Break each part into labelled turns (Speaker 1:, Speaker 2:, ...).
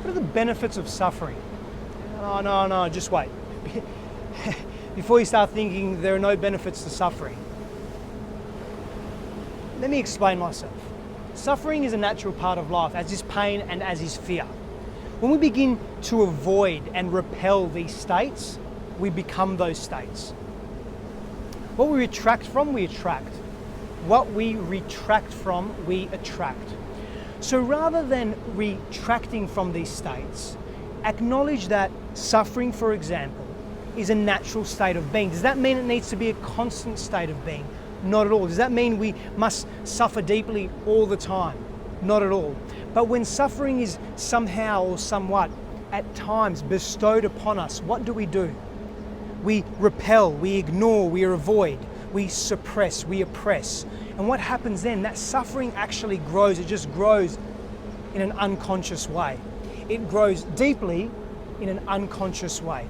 Speaker 1: What are the benefits of suffering? No, just wait. Before you start thinking there are no benefits to suffering, let me explain myself. Suffering is a natural part of life, as is pain and as is fear. When we begin to avoid and repel these states, we become those states. What we retract from, we attract. What we retract from, we attract. So rather than retracting from these states, acknowledge that suffering, for example, is a natural state of being. Does that mean it needs to be a constant state of being? Not at all. Does that mean we must suffer deeply all the time? Not at all. But when suffering is somehow or somewhat at times bestowed upon us, what do? We repel, we ignore, we avoid, we suppress, we oppress. And what happens then? That suffering actually grows. It just grows in an unconscious way. It grows deeply in an unconscious way.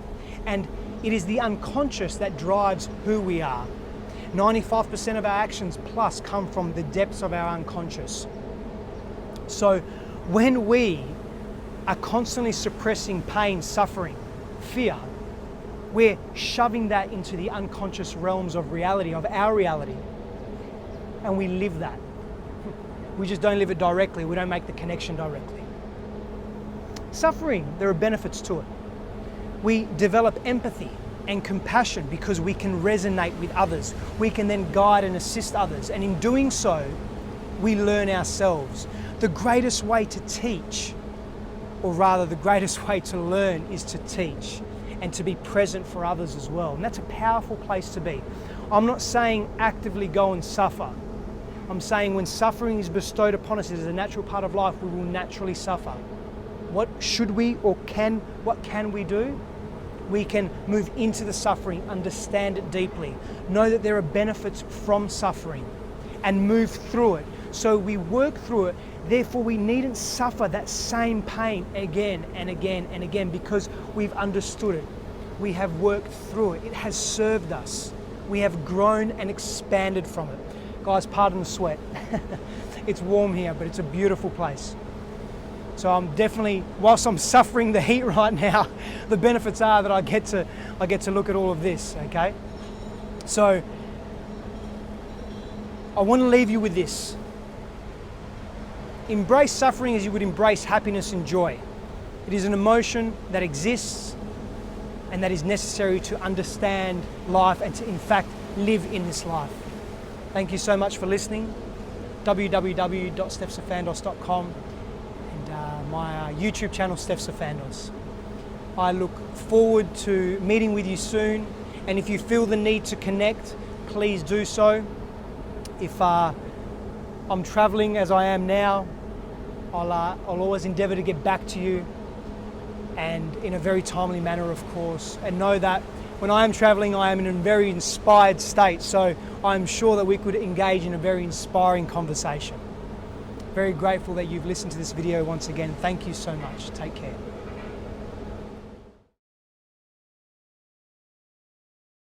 Speaker 1: And it is the unconscious that drives who we are. 95% of our actions plus come from the depths of our unconscious. So when we are constantly suppressing pain, suffering, fear, we're shoving that into the unconscious realms of reality, of our reality. And we live that. We just don't live it directly. We don't make the connection directly. Suffering, there are benefits to it. We develop empathy and compassion because we can resonate with others. We can then guide and assist others. And in doing so, we learn ourselves. The greatest way to teach, or rather the greatest way to learn, is to teach and to be present for others as well. And that's a powerful place to be. I'm not saying actively go and suffer. I'm saying when suffering is bestowed upon us as a natural part of life, we will naturally suffer. What should we or what can we do? We can move into the suffering, understand it deeply, know that there are benefits from suffering, and move through it. So we work through it, therefore we needn't suffer that same pain again and again and again because we've understood it. We have worked through it. It has served us. We have grown and expanded from it. Guys, pardon the sweat. It's warm here, but it's a beautiful place. So I'm definitely, whilst I'm suffering the heat right now, the benefits are that I get to look at all of this, okay? So I want to leave you with this. Embrace suffering as you would embrace happiness and joy. It is an emotion that exists and that is necessary to understand life and to, in fact, live in this life. Thank you so much for listening. www.S.Sifandos.com and my YouTube channel, S.Sifandos. I look forward to meeting with you soon, and if you feel the need to connect, please do so. If I'm traveling as I am now, I'll always endeavour to get back to you, and in a very timely manner, of course. And know that when I am traveling, I am in a very inspired state, so I'm sure that we could engage in a very inspiring conversation. Very grateful that you've listened to this video once again. Thank you so much. Take care.